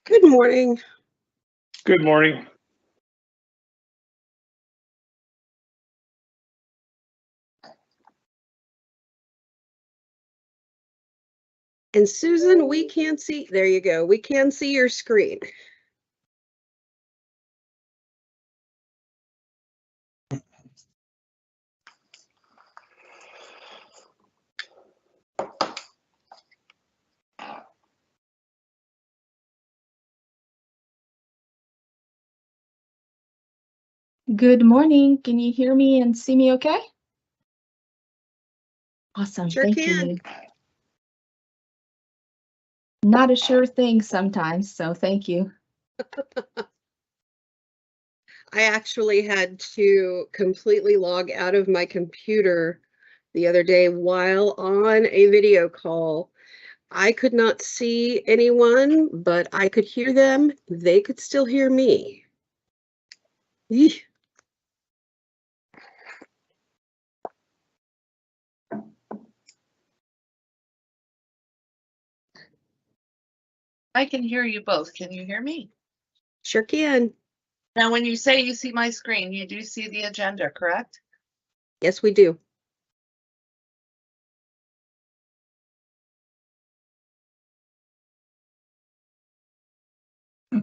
Good morning. Good morning. And Susan, we can see, there you go. We can see your screen. Good morning. Can you hear me and see me okay? Awesome. Sure Thank can. you. Not a sure thing sometimes, so thank you. I actually had to completely log out of my computer the other day while on a video call. I could not see anyone, but I could hear them. They could still hear me. Eeh. I can hear you both. Can you hear me? Sure can. Now, when you say you see my screen, you do see the agenda, correct? Yes, we do. Well,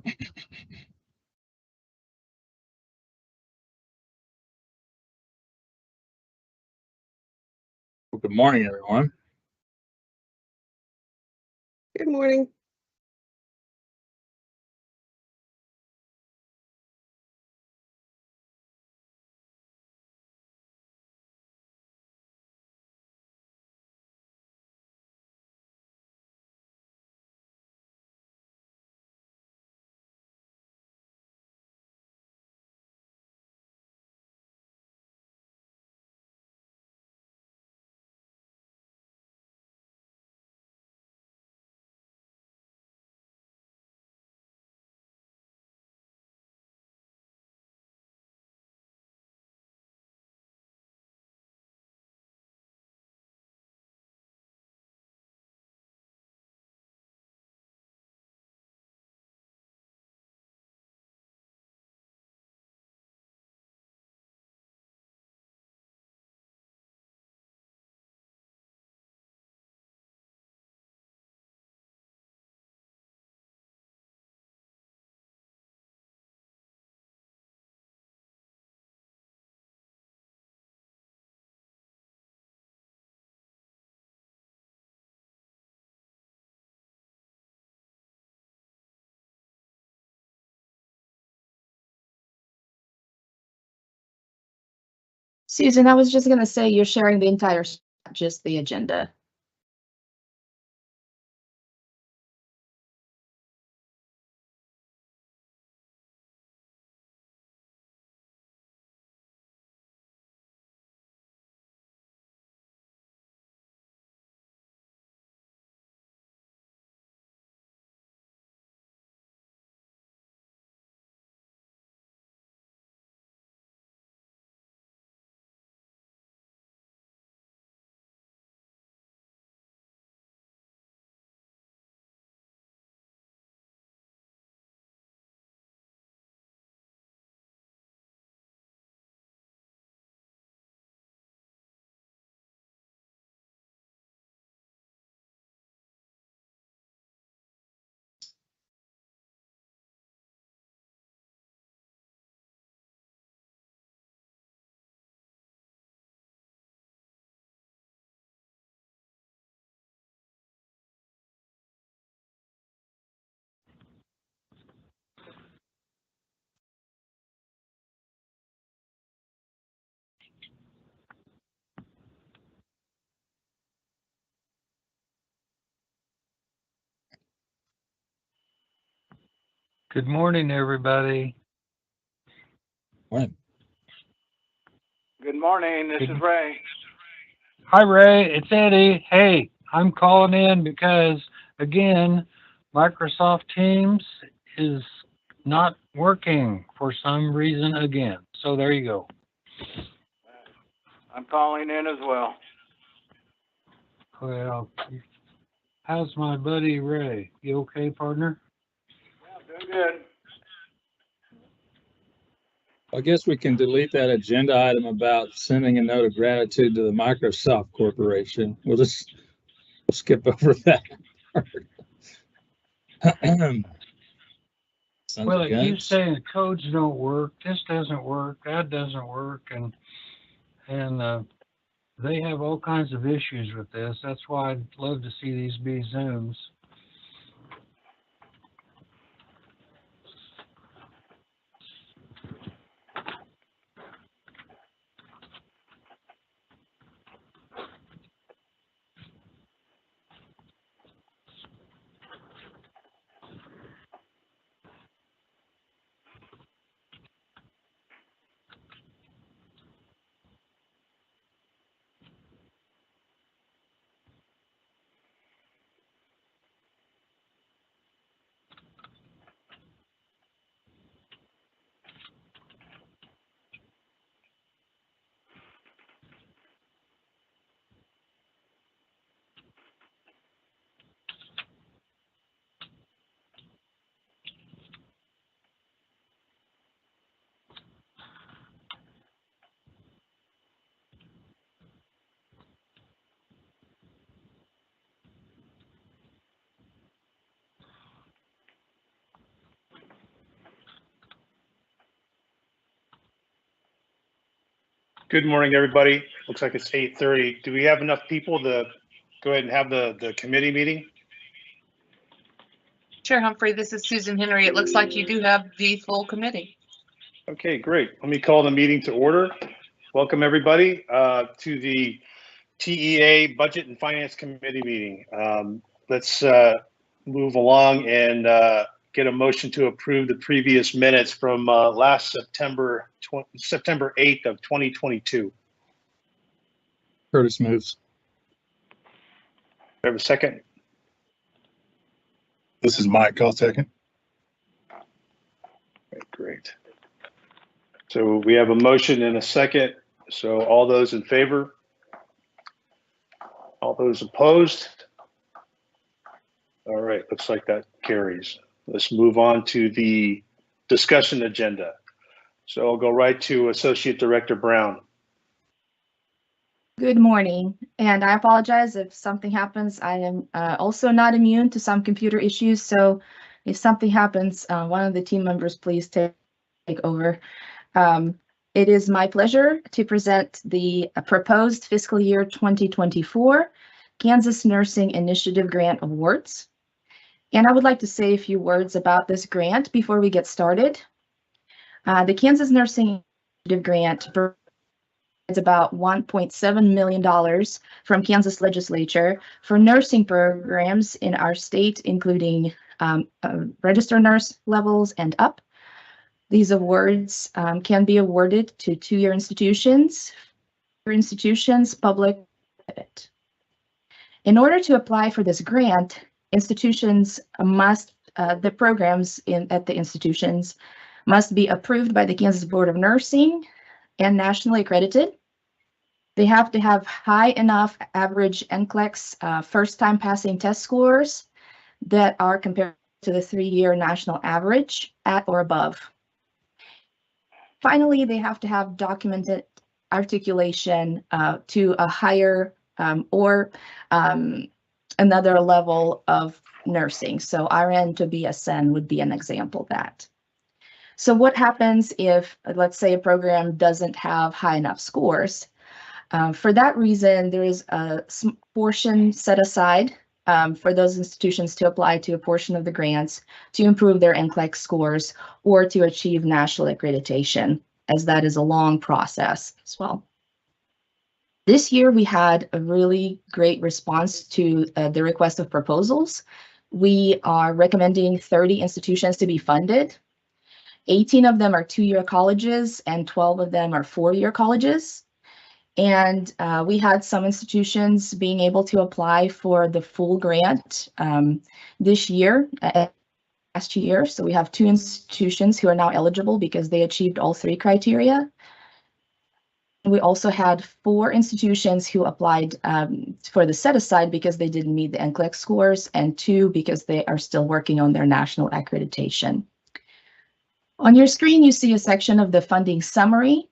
good morning, everyone. Good morning. Susan, I was just going to say you're sharing the entire, just the agenda. Good morning, everybody. When? Good morning. This is Ray. Hi, Ray. It's Eddie. Hey, I'm calling in because, again, Microsoft Teams is not working for some reason again. So there you go. I'm calling in as well. Well, how's my buddy Ray? You okay, partner? Doing good. I guess we can delete that agenda item about sending a note of gratitude to the Microsoft Corporation. We'll skip over that part. Sons Well, of it keeps guns. saying the codes don't work, this doesn't work, that doesn't work, and they have all kinds of issues with this. That's why I'd love to see these be Zooms. Good morning, everybody. Looks like it's 8:30. Do we have enough people to go ahead and have the committee meeting? Chair Humphrey, this is Susan Henry. It looks like you do have the full committee. Okay, great. Let me call the meeting to order. Welcome, everybody, to the TEA Budget and Finance Committee meeting. Let's move along and get a motion to approve the previous minutes from last September 8th of 2022. Curtis moves. Do I have a second? This is Mike. I'll second. Okay, great. So we have a motion and a second. So all those in favor? All those opposed? All right, looks like that carries. Let's move on to the discussion agenda. So I'll go right to Associate Director Brown. Good morning, and I apologize if something happens. I am also not immune to some computer issues, so if something happens, one of the team members please take over. It is my pleasure to present the proposed fiscal year 2024 Kansas Nursing Initiative Grant Awards. And I would like to say a few words about this grant before we get started. The Kansas Nursing Initiative Grant is about $1.7 million from Kansas legislature for nursing programs in our state, including registered nurse levels and up. These awards can be awarded to two-year institutions, public, private. In order to apply for this grant, institutions must, the programs at the institutions must be approved by the Kansas Board of Nursing and nationally accredited. They have to have high enough average NCLEX first-time passing test scores that are compared to the 3-year national average at or above. Finally, they have to have documented articulation to a higher or another level of nursing. So RN to BSN would be an example of that. So what happens if, let's say, a program doesn't have high enough scores? For that reason, there is a portion set aside for those institutions to apply to a portion of the grants to improve their NCLEX scores or to achieve national accreditation, as that is a long process as well. This year, we had a really great response to the request of proposals. We are recommending 30 institutions to be funded. 18 of them are 2-year colleges and 12 of them are 4-year colleges. And we had some institutions being able to apply for the full grant this year, last year. So we have 2 institutions who are now eligible because they achieved all 3 criteria. We also had 4 institutions who applied for the set aside because they didn't meet the NCLEX scores, and 2 because they are still working on their national accreditation. On your screen, you see a section of the funding summary.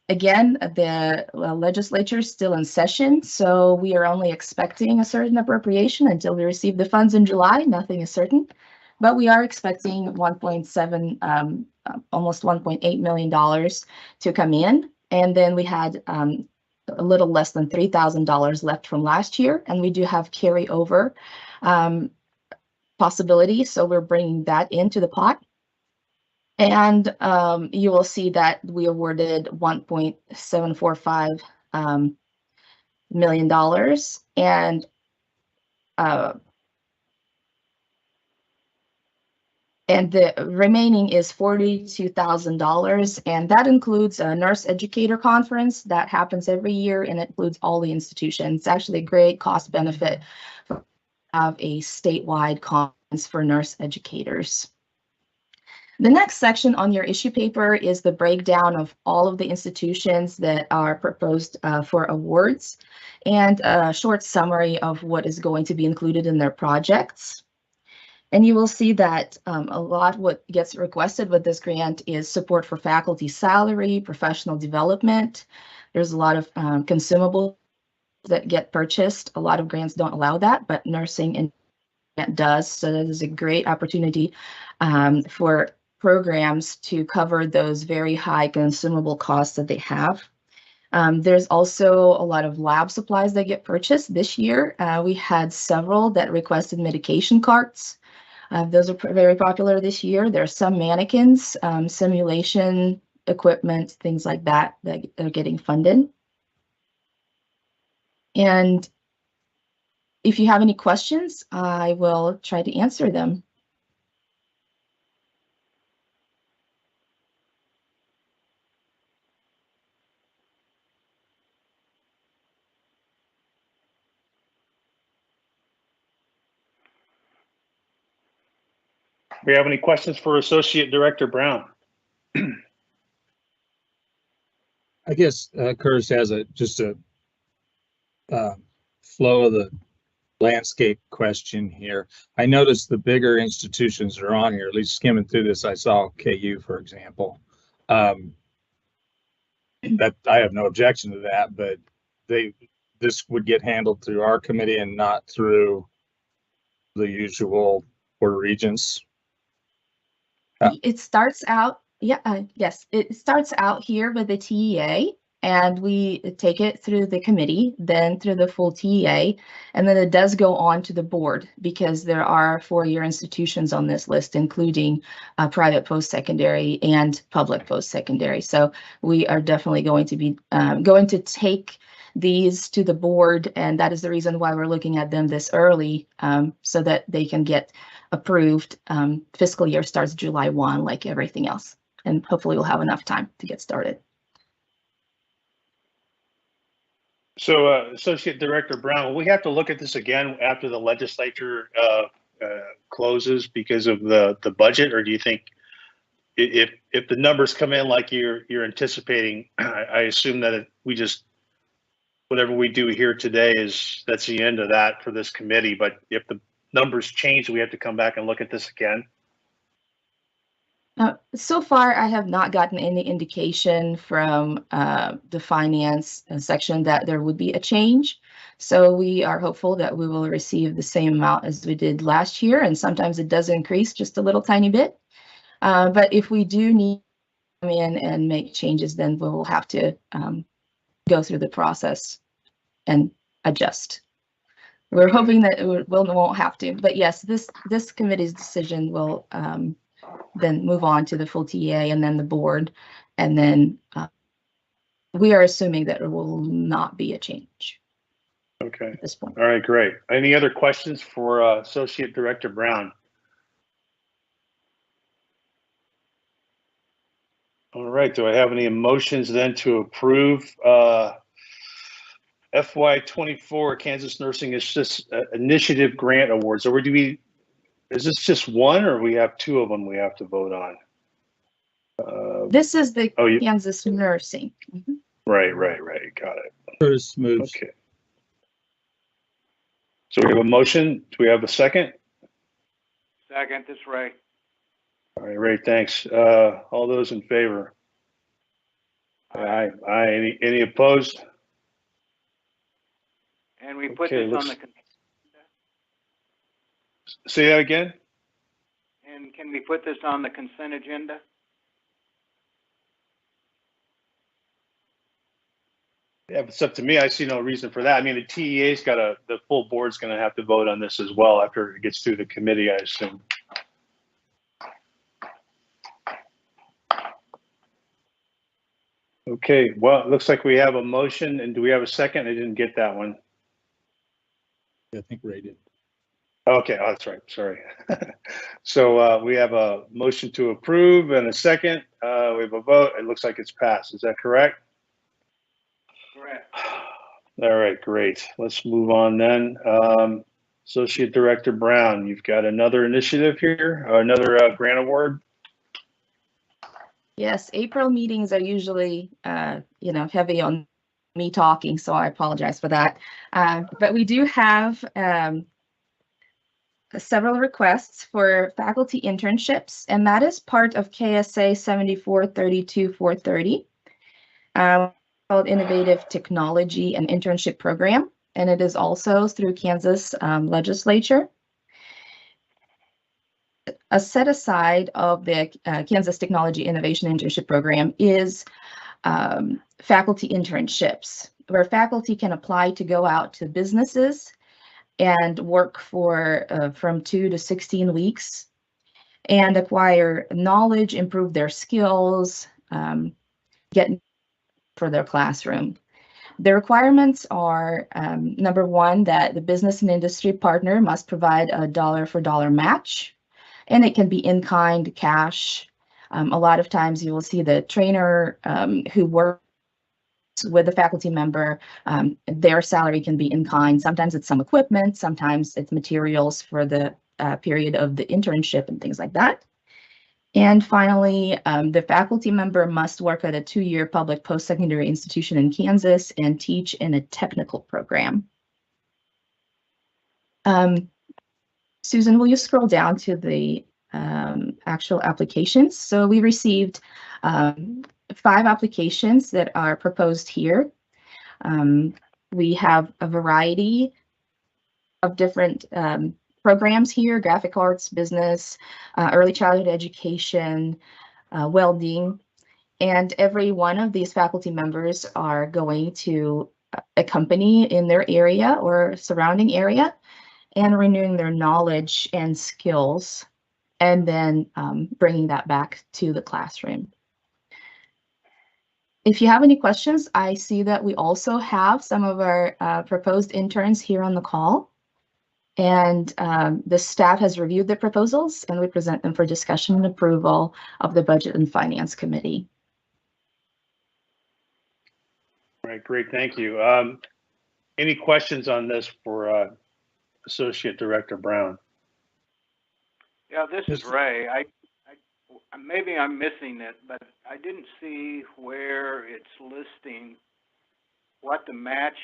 Again, the legislature is still in session, so we are only expecting a certain appropriation until we receive the funds in July. Nothing is certain, but we are expecting 1.7, almost $1.8 million to come in. And then we had a little less than $3,000 left from last year, and we do have carryover possibility, so we're bringing that into the pot. And you will see that we awarded $1.745 million, and the remaining is $42,000, and that includes a nurse educator conference that happens every year, and it includes all the institutions. It's actually a great cost benefit of a statewide conference for nurse educators. The next section on your issue paper is the breakdown of all of the institutions that are proposed for awards, and a short summary of what is going to be included in their projects. And you will see that a lot what gets requested with this grant is support for faculty salary, professional development. There's a lot of consumables that get purchased. A lot of grants don't allow that, but nursing and grant does. So that is a great opportunity for programs to cover those very high consumable costs that they have. There's also a lot of lab supplies that get purchased. This year, we had several that requested medication carts. Those are very popular this year. There are some mannequins, simulation equipment, things like that that are getting funded. And if you have any questions, I will try to answer them. Do we have any questions for Associate Director Brown? I guess Curtis has just a flow of the landscape question here. I noticed the bigger institutions are on here, at least skimming through this. I saw KU, for example. That I have no objection to that, but this would get handled through our committee and not through the usual Board of Regents. It starts out, yes, it starts out here with the TEA, and we take it through the committee, then through the full TEA, and then it does go on to the board because there are 4-year institutions on this list, including private post-secondary and public post-secondary. So we are definitely going to be going to take these to the board, and that is the reason why we're looking at them this early, so that they can get approved. Fiscal year starts July 1, like everything else, and hopefully we'll have enough time to get started. So, Associate Director Brown, will we have to look at this again after the legislature closes because of the budget, or do you think if the numbers come in like you're anticipating, I assume that we just whatever we do here today that's the end of that for this committee. But if the numbers change, we have to come back and look at this again? So far, I have not gotten any indication from the finance section that there would be a change. So we are hopeful that we will receive the same amount as we did last year, and sometimes it does increase just a little tiny bit. But if we do need to come in and make changes, then we will have to go through the process and adjust. We're hoping that we won't have to, but yes, this committee's decision will then move on to the full TEA and then the board, and then we are assuming that it will not be a change. Okay. At this point. All right, great. Any other questions for Associate Director Brown? All right, do I have any motions then to approve FY24 Kansas Nursing Initiative Grant Awards? Or is this just one, or we have 2 of them we have to vote on? This is the Kansas Nursing. Mm-hmm. Right. Got it. Curtis Smoops. Okay. So we have a motion. Do we have a second? Second, this is Ray. All right, Ray, thanks. All those in favor? Aye. Any opposed? And we put Okay, this on looks- the, Say that again? and can we put this on the consent agenda? Yeah, if it's up to me, I see no reason for that. I mean, the TEA's the full board's gonna have to vote on this as well after it gets through the committee, I assume. Okay, well, it looks like we have a motion, and do we have a second? I didn't get that one. I think Ray did. Okay, oh, that's right, sorry. So we have a motion to approve and a second. We have a vote. It looks like it's passed. Is that correct? Correct. All right, great. Let's move on then. Associate Director Brown, you've got another initiative here, another grant award. Yes, April meetings are usually, heavy on me talking, so I apologize for that. But we do have several requests for faculty internships, and that is part of KSA 7432-430, called Innovative Technology and Internship Program, and it is also through Kansas legislature. A set aside of the Kansas Technology Innovation Internship Program is faculty internships, where faculty can apply to go out to businesses and work for from 2 to 16 weeks and acquire knowledge, improve their skills, get for their classroom. The requirements are, number one, that the business and industry partner must provide a dollar-for-dollar match, and it can be in-kind cash. A lot of times you will see the trainer who works with the faculty member, their salary can be in kind. Sometimes it's some equipment, sometimes it's materials for the period of the internship and things like that. And finally, the faculty member must work at a 2-year public post-secondary institution in Kansas and teach in a technical program. Susan, will you scroll down to the actual applications? So we received 5 applications that are proposed here. We have a variety of different programs here: graphic arts, business, early childhood education, welding, and every one of these faculty members are going to a company in their area or surrounding area and renewing their knowledge and skills, and then bringing that back to the classroom. If you have any questions, I see that we also have some of our proposed interns here on the call. And the staff has reviewed the proposals, and we present them for discussion and approval of the Budget and Finance Committee. All right, great, thank you. Any questions on this for Associate Director Brown? Yeah, this is Ray. Maybe I'm missing it, but I didn't see where it's listing what the match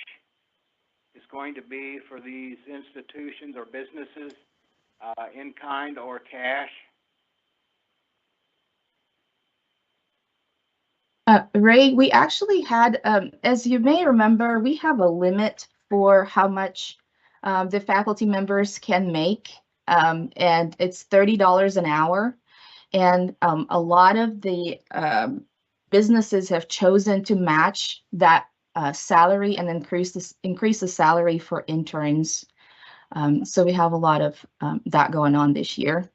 is going to be for these institutions or businesses, in kind or cash. Ray, we actually had, as you may remember, we have a limit for how much the faculty members can make, and it's $30 an hour. And a lot of the businesses have chosen to match that salary and increase the salary for interns. So we have a lot of that going on this year.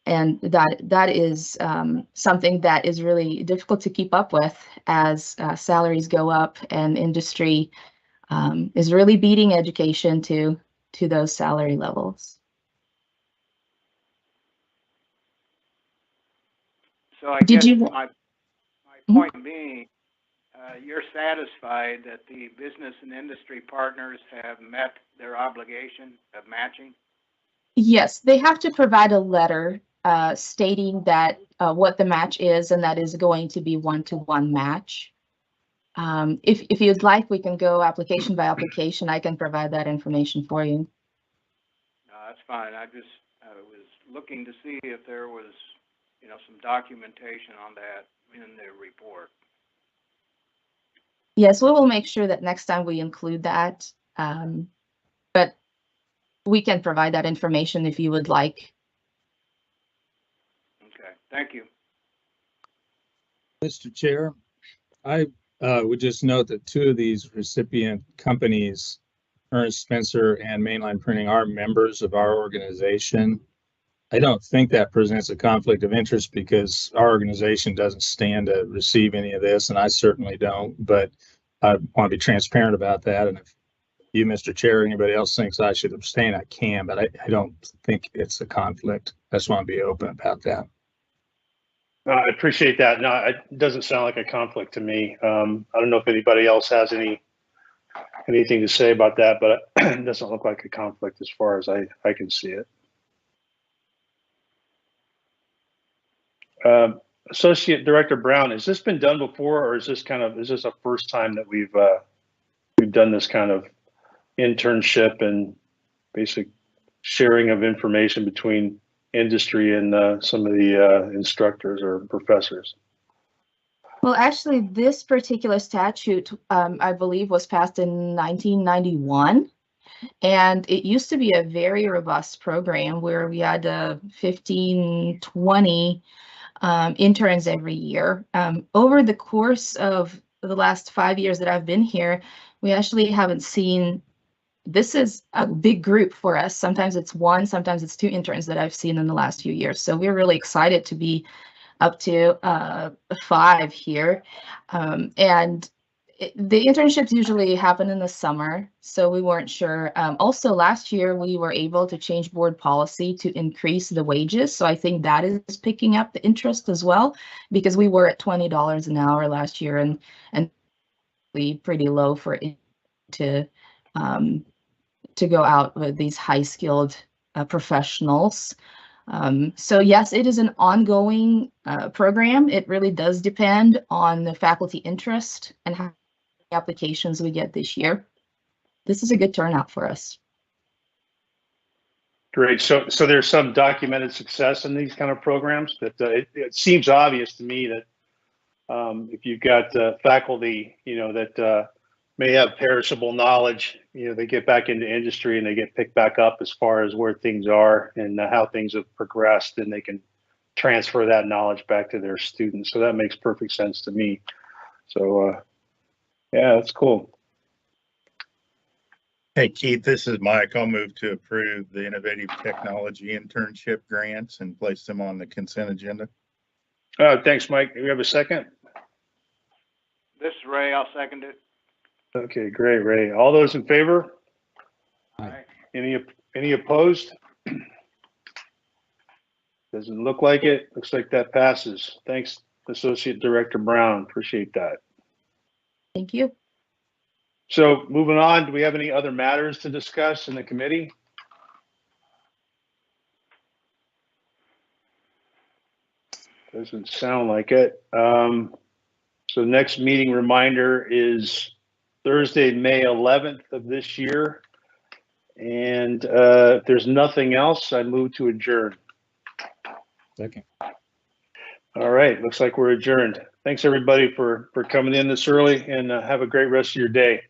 And that is something that is really difficult to keep up with as salaries go up and industry is really beating education to those salary levels. So I Did guess you- my point being, you're satisfied that the business and industry partners have met their obligation of matching? Yes, they have to provide a letter stating that what the match is, and that is going to be 1-to-1 match. If you'd like, we can go application by application. I can provide that information for you. No, that's fine. I was looking to see if there was, you know, some documentation on that in the report. Yes, we will make sure that next time we include that. But we can provide that information if you would like. Okay, thank you. Mr. Chair, I would just note that two of these recipient companies, Ernst Spencer and Mainline Printing, are members of our organization. I don't think that presents a conflict of interest because our organization doesn't stand to receive any of this, and I certainly don't, but I want to be transparent about that. And if you, Mr. Chair, or anybody else thinks I should abstain, I can, but I don't think it's a conflict. I just want to be open about that. I appreciate that. No, it doesn't sound like a conflict to me. I don't know if anybody else has anything to say about that, but it doesn't look like a conflict as far as I can see it. Associate Director Brown, has this been done before, or is this a first time that we've done this kind of internship and basic sharing of information between industry and some of the instructors or professors? Well, actually, this particular statute, I believe, was passed in 1991. And it used to be a very robust program where we had 15, 20 interns every year. Over the course of the last 5 years that I've been here, we actually haven't seen. This is a big group for us. Sometimes it's one, sometimes it's two interns that I've seen in the last few years. So we're really excited to be up to 5 here. And the internships usually happen in the summer, so we weren't sure. Also, last year, we were able to change board policy to increase the wages. So I think that is picking up the interest as well, because we were at $20 an hour last year and pretty low for it to go out with these high-skilled professionals. So yes, it is an ongoing program. It really does depend on the faculty interest and how many applications we get this year. This is a good turnout for us. Great. So there's some documented success in these kind of programs. That it seems obvious to me that if you've got faculty, that may have perishable knowledge, they get back into industry and they get picked back up as far as where things are and how things have progressed, and they can transfer that knowledge back to their students. So that makes perfect sense to me. So yeah, that's cool. Hey, Keith, this is Mike. I'll move to approve the Innovative Technology Internship grants and place them on the consent agenda. Thanks, Mike. Do we have a second? This is Ray. I'll second it. Okay, great, Ray. All those in favor? Aye. Any opposed? Doesn't look like it. Looks like that passes. Thanks, Associate Director Brown. Appreciate that. Thank you. So moving on, do we have any other matters to discuss in the committee? Doesn't sound like it. So next meeting reminder is Thursday, May 11th of this year. And if there's nothing else, I move to adjourn. Second. All right, looks like we're adjourned. Thanks everybody for coming in this early, and have a great rest of your day.